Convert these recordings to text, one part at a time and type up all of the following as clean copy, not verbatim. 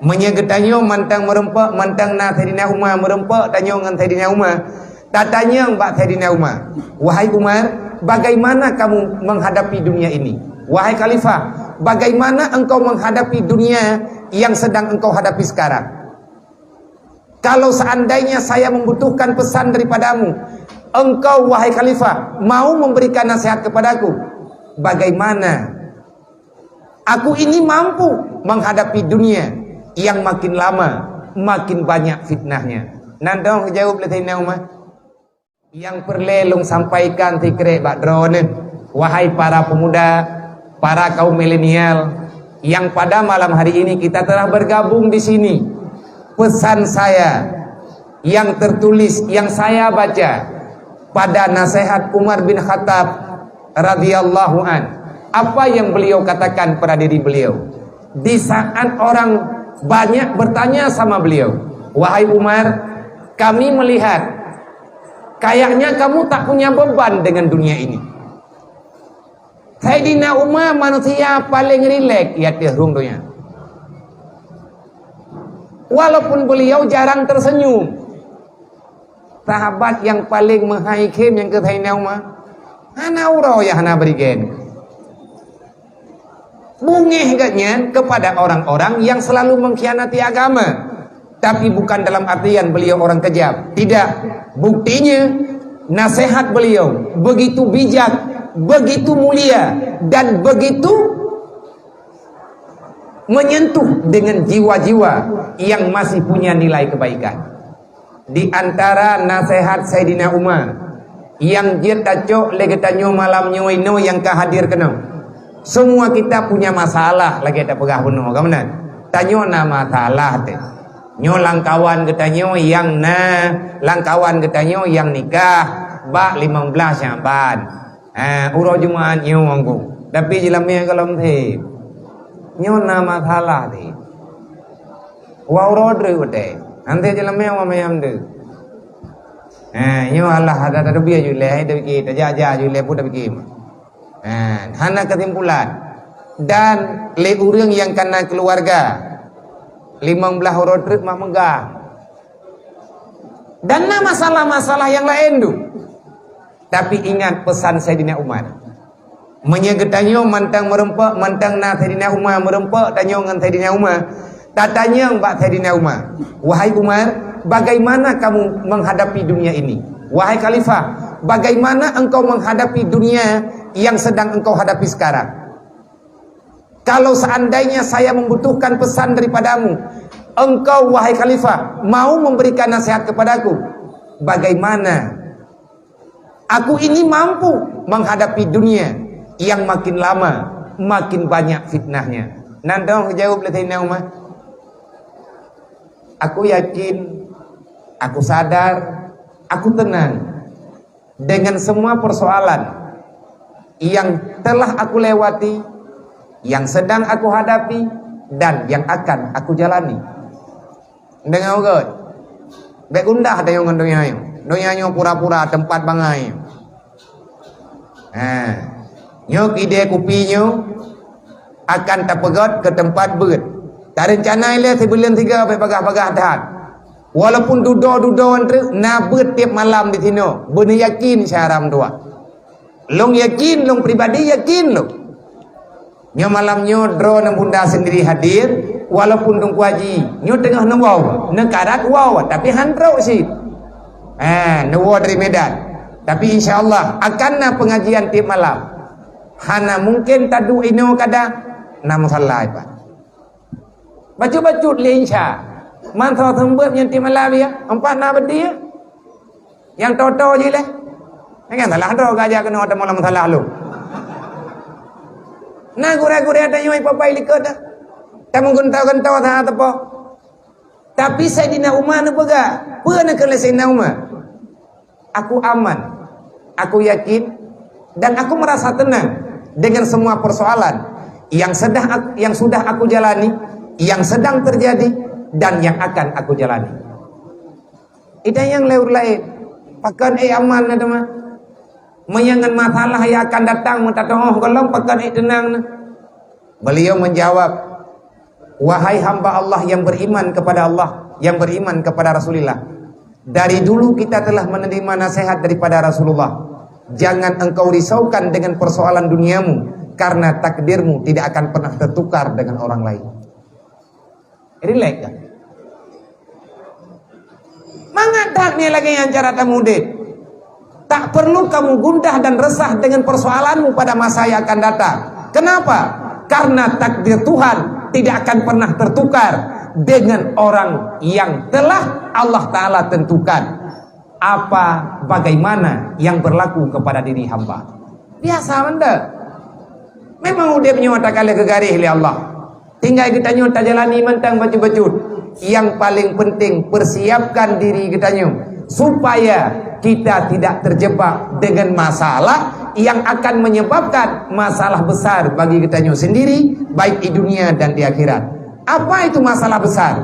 Menyegetanyo mantang merempak mantang na Saidina Umar merempak tanyo dengan Saidina Umar. Tak tanya mbak Saidina Umar, wahai Umar, bagaimana kamu menghadapi dunia ini? Wahai Khalifah, bagaimana engkau menghadapi dunia yang sedang engkau hadapi sekarang? Kalau seandainya saya membutuhkan pesan daripadamu, engkau wahai Khalifah mau memberikan nasihat kepadaku, bagaimana aku ini mampu menghadapi dunia yang makin lama makin banyak fitnahnya? Nandong jawab oleh Saidina Umar, yang perlelong sampaikan tikrek bak drone, wahai para pemuda, para kaum milenial yang pada malam hari ini kita telah bergabung di sini. Pesan saya yang tertulis, yang saya baca pada nasihat Umar bin Khattab radhiyallahu an, apa yang beliau katakan pada diri beliau di saat orang banyak bertanya sama beliau, wahai Umar, kami melihat kayaknya kamu tak punya beban dengan dunia ini. Saidina Umar manusia paling rileks ya dunia. Walaupun beliau jarang tersenyum. Sahabat yang paling menghaikim yang ke Saidina Umar, hana uro ya hana berigen. Bungih katnya kepada orang-orang yang selalu mengkhianati agama. Tapi bukan dalam artian beliau orang kejam. Tidak. Buktinya nasihat beliau begitu bijak, begitu mulia, dan begitu menyentuh dengan jiwa-jiwa yang masih punya nilai kebaikan. Di antara nasihat Saidina Umar yang dia tacok legetanyo malam nyoino yang kehadir kena. Semua kita punya masalah lagi ada pegah penuh. Kamu tanyo na masalah teh. Nyo langkawan ketanyo yang langkawan ketanyo yang nikah bak 15 Syaban. Uro Jumaat nyo angku. Tapi jelamnya kalau mthi. Nyo na masalah ti. Wa uro dre ute. Ante jelamnya wa mayam de. Nyo Allah ada biya jule hai de ki taja jule pu de ki. Hana kesimpulan dan le urang yang kana keluarga 15 orang trip mak megah. Dan masalah-masalah yang lain tu. Tapi ingat pesan Saidina Umar. Menyegetanyo mantang merempak mantang na Saidina Umar merempak tanyo dengan Saidina Umar. Tak tanya mbak Saidina Umar, wahai Umar, bagaimana kamu menghadapi dunia ini? Wahai Khalifah, bagaimana engkau menghadapi dunia yang sedang engkau hadapi sekarang? Kalau seandainya saya membutuhkan pesan daripadamu, engkau wahai Khalifah mau memberikan nasihat kepadaku, bagaimana aku ini mampu menghadapi dunia yang makin lama makin banyak fitnahnya? Nandong jawab oleh Saidina Umar, aku yakin, aku sadar, aku tenang dengan semua persoalan yang telah aku lewati, yang sedang aku hadapi, dan yang akan aku jalani. Dengar kot, baik undah ada yang doyanyo pura-pura tempat bangai. Nyok ide kupinyo akan terpegot ke tempat ber. Tak rencana ile sebulan 3 sampai pagah-pagah dah. Walaupun dudo entre na ber tiap malam di sini, benar yakin syaram dua. Long yakin, long pribadi yakin lo. Nyo malamnyo dro nang bunda sendiri hadir, walaupun dong kuaji, nyo tengah nawau, nekarat wow, tapi hantrau sih. Nawau dari Medan. Tapi insyaallah akan na pengajian tiap malam. Hana mungkin tadu ino kada nam salai pak. Baju-baju lenca. Mantau tembut yang tiap malam ya, empat na berdia. Yang toto je leh. Kan salah do gajah kena ada malam salah lu. Nah gura-gura ada yang papai likut dah. Kamu gentau-gentau dah apa? Tapi Saidina Umar ni pega. Pernah ke Saidina Umar? Aku aman. Aku yakin dan aku merasa tenang dengan semua persoalan yang sudah aku jalani, yang sedang terjadi dan yang akan aku jalani. Itu yang lain. Pakan aman ada mah. Menyangan masalah yang akan datang mentatoh kalau pakan tenang. Beliau menjawab, Wahai hamba Allah yang beriman kepada Allah, yang beriman kepada Rasulullah, dari dulu kita telah menerima nasihat daripada Rasulullah. Jangan engkau risaukan dengan persoalan duniamu, karena takdirmu tidak akan pernah tertukar dengan orang lain. Relax kan? Mangatnya lagi yang cara temudit. Tak perlu kamu gundah dan resah dengan persoalanmu pada masa yang akan datang. Kenapa? Karena takdir Tuhan tidak akan pernah tertukar dengan orang yang telah Allah Ta'ala tentukan. Apa bagaimana yang berlaku kepada diri hamba. Biasa benda. Memang udah menyuat kali kegarih oleh Allah. Tinggal kita nyuat jalani mentang baju-baju. Yang paling penting persiapkan diri kita nyuat, supaya kita tidak terjebak dengan masalah yang akan menyebabkan masalah besar bagi kita sendiri, baik di dunia dan di akhirat. Apa itu masalah besar?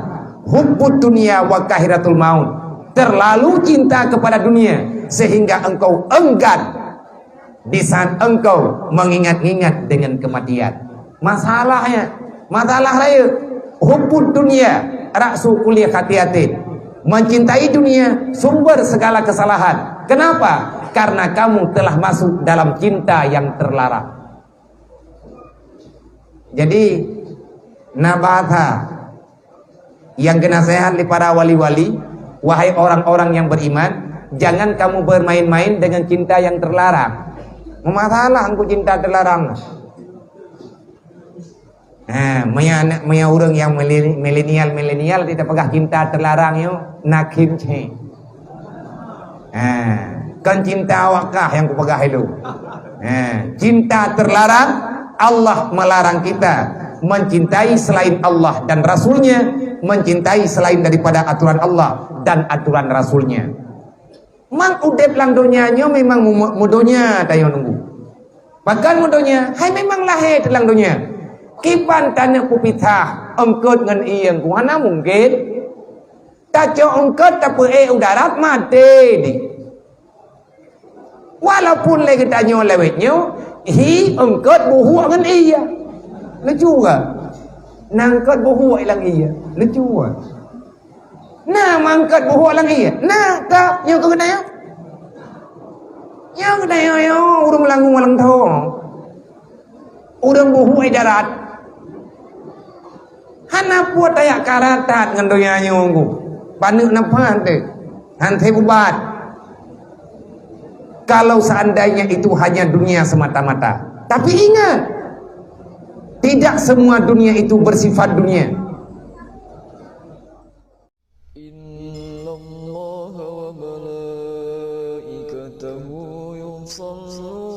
Hubbud dunia wa kahiratul maut. Terlalu cinta kepada dunia sehingga engkau enggan di saat engkau mengingat-ingat dengan kematian. Masalah raya hubbud dunia raksu kulli khatiatin. Mencintai dunia sumber segala kesalahan. Kenapa? Karena kamu telah masuk dalam cinta yang terlarang. Jadi nabata yang kena sehat di para wali-wali, wahai orang-orang yang beriman, jangan kamu bermain-main dengan cinta yang terlarang. Masalah aku cinta terlarang. Maya orang yang milenial tidak pegang cinta terlarang yo nakim ce. Kan cinta awakah yang kupegang itu. Cinta terlarang, Allah melarang kita mencintai selain Allah dan Rasulnya, mencintai selain daripada aturan Allah dan aturan Rasulnya. Mang udep lang donyanya memang mudonya tayo nunggu. Pakan mudonya, hai memang lahir telang donya. Kipan tanya kupitah engkut ngan iyang ku mana mungkin. Taco engkut tapi udarat mati di. Walaupun lagi tanya lewetnya, hi engkut buhu ngan iya. Lucu ga? Nangkut buhu ilang iya. Lucu ga? Nah mangkat buhu ilang iya. Nah tak nyo kena ya. Nyo kena yo urang langung walang tho. Urang buhu darat. Hana puat ayak karatat ngan donya nyunggu. Panu napan te. Hante bubat. Kalau seandainya itu hanya dunia semata-mata. Tapi ingat, tidak semua dunia itu bersifat dunia. Innallaha wa malaikatahu yusalluna